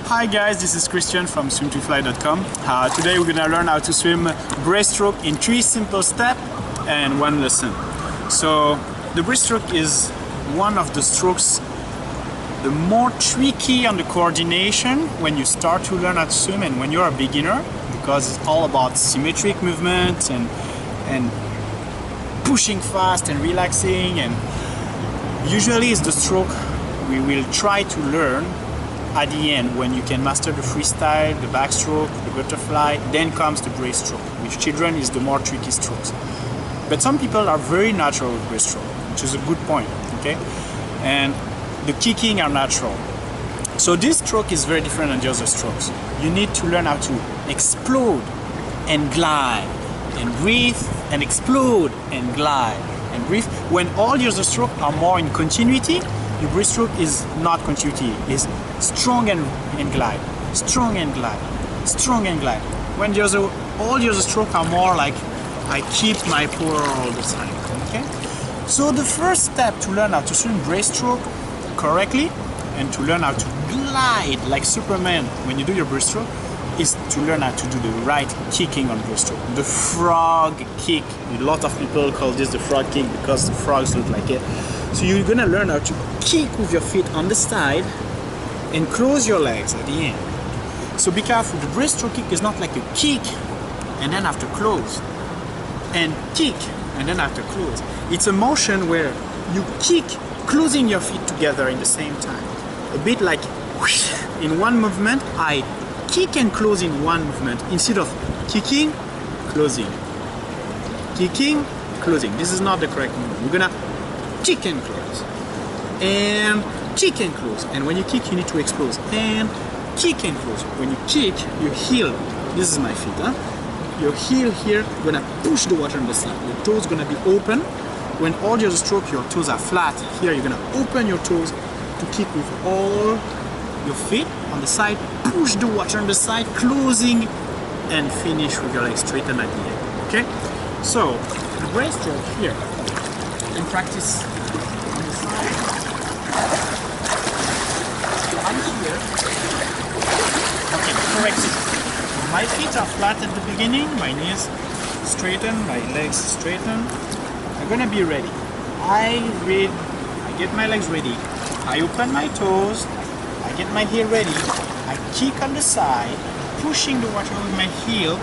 Hi guys, this is Christian from SwimtoFly.com. Today we're gonna learn how to swim breaststroke in 3 simple steps and 1 lesson. So the breaststroke is one of the strokes the more tricky on the coordination when you start to learn how to swim and when you're a beginner, because it's all about symmetric movement and pushing fast and relaxing, and usually it's the stroke we will try to learn at the end when you can master the freestyle, the backstroke, the butterfly. Then comes the breaststroke, which children is the more tricky strokes. But some people are very natural with breaststroke, which is a good point, okay? And the kicking are natural. So this stroke is very different than the other strokes. You need to learn how to explode and glide and breathe and explode and glide and breathe. When all the other strokes are more in continuity, the breaststroke is not continuity, it's strong and glide, strong and glide, strong and glide. When all the other strokes are more like I keep my power all the time, okay? So the first step to learn how to swim breaststroke correctly and to learn how to glide like Superman when you do your breaststroke is to learn how to do the right kicking on breaststroke. The frog kick. A lot of people call this the frog kick because the frogs look like it. So you're gonna learn how to kick with your feet on the side and close your legs at the end. So be careful, the breaststroke kick is not like a kick and then after close and kick and then after close. It's a motion where you kick closing your feet together in the same time. A bit like whoosh, in one movement, I kick and close in one movement instead of kicking, closing. Kicking, closing. This is not the correct movement. You're gonna kick and close and kick and close, and when you kick you need to explode and kick and close. When you kick your heel, this is my feet, your heel here gonna push the water on the side, your toes gonna be open. When all the other stroke your toes are flat, here you're gonna open your toes to kick with all your feet on the side, push the water on the side, closing and finish with your legs straightened at the end, okay? So the breaststroke here in practice on the side. So I'm here. Okay, correct. My feet are flat at the beginning, my knees straighten, my legs straighten. I'm gonna be ready. I get my legs ready. I open my toes, I get my heel ready, I kick on the side, pushing the water with my heel,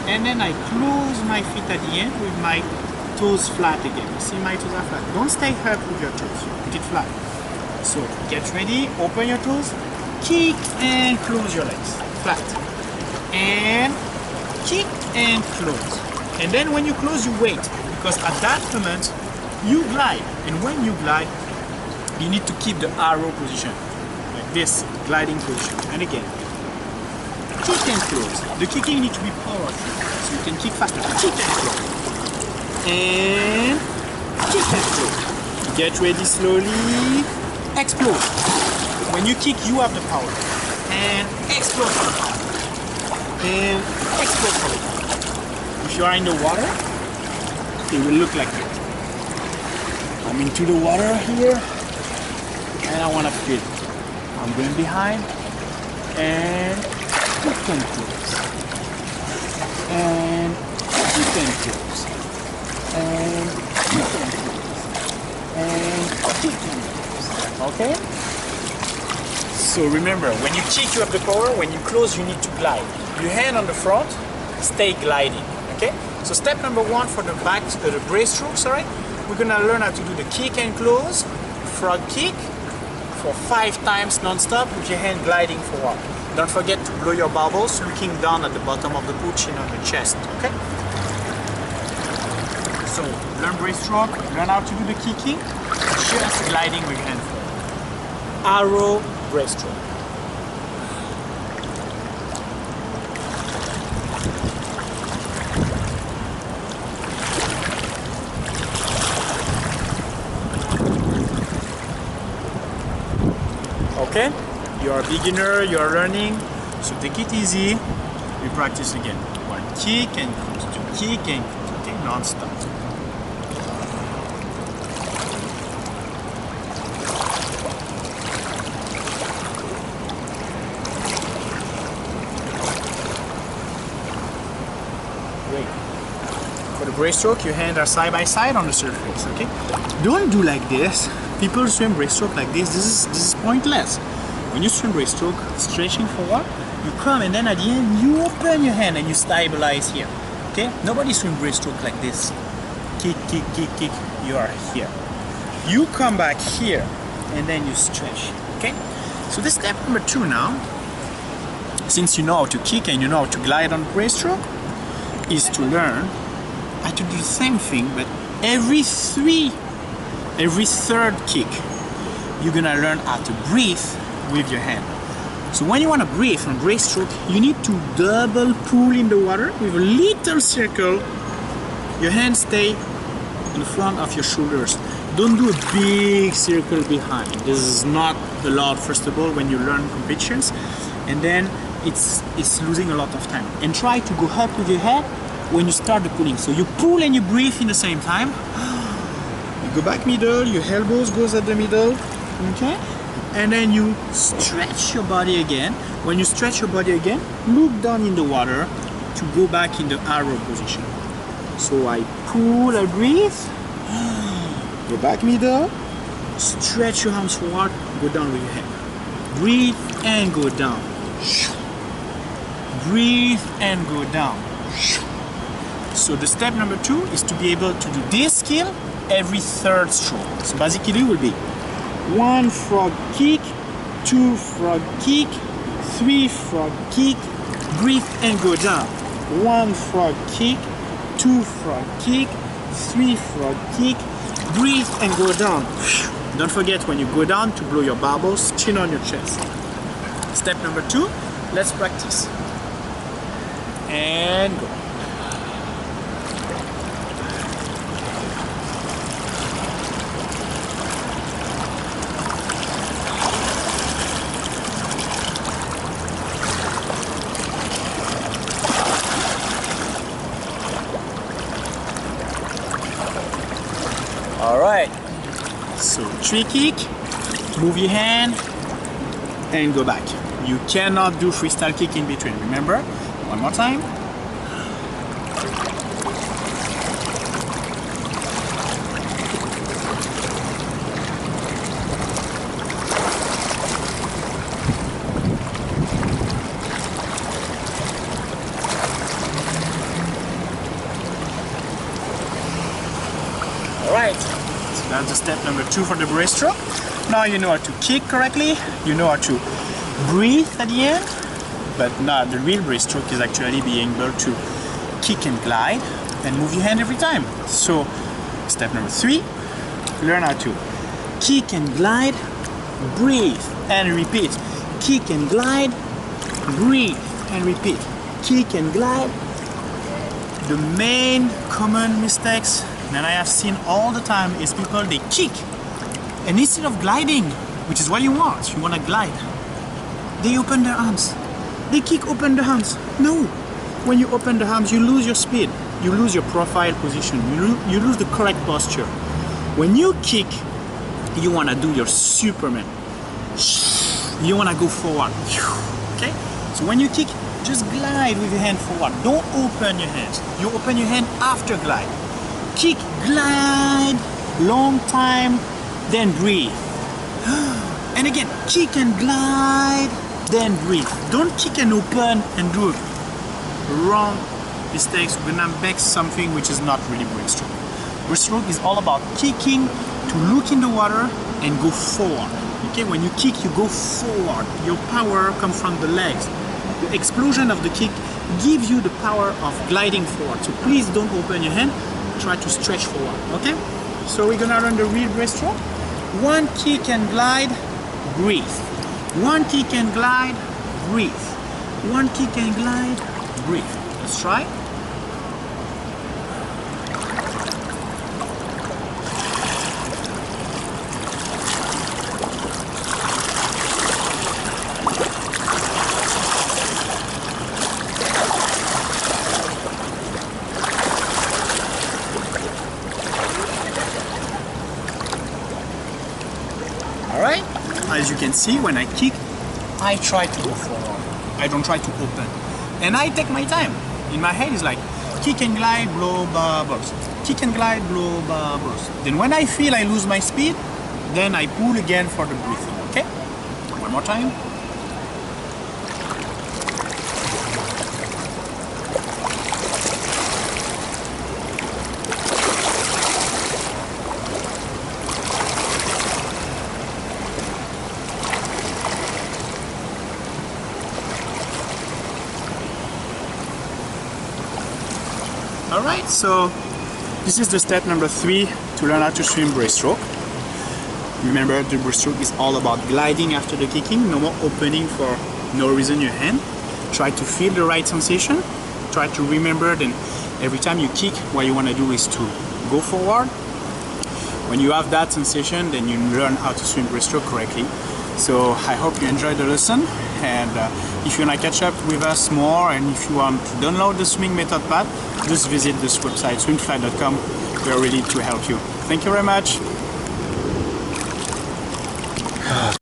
and then I close my feet at the end with my toes flat again. You see my toes are flat. Don't stay up with your toes, put it flat. So get ready, open your toes, kick and close your legs, flat. And kick and close. And then when you close, you wait, because at that moment, you glide. And when you glide, you need to keep the arrow position, like this, gliding position. And again, kick and close. The kicking needs to be powerful, so you can kick faster. Kick and close. And kick and close. Get ready slowly. Explode. When you kick, you have the power. And explode for the power. And explode for the power. If you are in the water, it will look like that. I'm into the water here, and I want to feel. I'm going behind, and kick and close. And kick and close. And kick and close. And kick and close. Okay? So remember, when you kick you have the power, when you close you need to glide. Your hand on the front, stay gliding. Okay? So step number 1 for the breaststroke, sorry, we're gonna learn how to do the kick and close, frog kick for 5 times non-stop with your hand gliding forward. Don't forget to blow your bubbles, looking down at the bottom of the pool, chin on the chest. Okay? So learn breaststroke, learn how to do the kicking, just gliding with your hand forward. Arrow breaststroke. Okay? You are a beginner, you are learning, so take it easy. We practice again. 1 kick and close, 2 kick and close, okay? Non-stop. For the breaststroke, your hands are side by side on the surface, okay? Don't do like this. People swim breaststroke like this. This is pointless. When you swim breaststroke, stretching forward, you come and then at the end, you open your hand and you stabilize here, okay? Nobody swim breaststroke like this. Kick, kick, kick, kick, you are here. You come back here and then you stretch, okay? So this step number 2 now, since you know how to kick and you know how to glide on breaststroke, is to learn how to do the same thing, but every third kick, you're gonna learn how to breathe with your hand. So when you want to breathe on breaststroke, you need to double pull in the water with a little circle. Your hands stay in front of your shoulders. Don't do a big circle behind. This is not allowed, first of all, when you learn competitions, and then it's losing a lot of time. And try to go up with your head when you start the pulling. So you pull and you breathe in the same time. You go back middle, your elbows goes at the middle, okay? And then you stretch your body again. When you stretch your body again, look down in the water to go back in the arrow position. So I pull, I breathe, go back middle, stretch your arms forward, go down with your head. Breathe and go down. Breathe and go down. So the step number 2 is to be able to do this skill every third stroke. So basically it will be 1 frog kick, 2 frog kick, 3 frog kick, breathe and go down. 1 frog kick, 2 frog kick, 3 frog kick, breathe and go down. Don't forget when you go down to blow your bubbles, chin on your chest. Step number 2, let's practice. And go. Alright, so 3 kick, move your hand and go back. You cannot do freestyle kick in between, remember? One more time. Alright, so that's the step number 2 for the breaststroke. Now you know how to kick correctly, you know how to breathe at the end, but now the real breaststroke is actually being able to kick and glide and move your hand every time. So step number 3, learn how to kick and glide, breathe and repeat. Kick and glide, breathe and repeat. Kick and glide. The main common mistakes that I have seen all the time is people, they kick and instead of gliding, which is what you want to glide, they open their arms. They kick, open the arms. No, when you open the arms, you lose your speed, you lose your profile position, you lose the correct posture. When you kick, you want to do your Superman. You want to go forward. Okay? So when you kick, just glide with your hand forward. Don't open your hands. You open your hand after glide. Kick, glide, long time, then breathe. And again, kick and glide, then breathe. Don't kick and open and do wrong mistakes. We're gonna make something which is not really breaststroke. Breaststroke is all about kicking to look in the water and go forward. Okay, when you kick, you go forward. Your power comes from the legs. The explosion of the kick gives you the power of gliding forward. So please don't open your hand. Try to stretch forward. Okay. So we're gonna learn the real breaststroke. 1 kick and glide, breathe. 1 kick and glide, breathe. 1 kick and glide, breathe. Let's try. Alright, as you can see, when I kick, I try to go forward. I don't try to open. And I take my time. In my head, it's like, kick and glide, blow bubbles. Kick and glide, blow bubbles. Then when I feel I lose my speed, then I pull again for the breathing, okay? One more time. Alright, so this is the step number 3 to learn how to swim breaststroke. Remember, the breaststroke is all about gliding after the kicking, no more opening for no reason your hand. Try to feel the right sensation. Try to remember that every time you kick, what you want to do is to go forward. When you have that sensation, then you learn how to swim breaststroke correctly. So I hope you enjoyed the lesson, and if you want to catch up with us more, and if you want to download the swimming method pad, just visit this website, SwimtoFly.com. We are ready to help you. Thank you very much.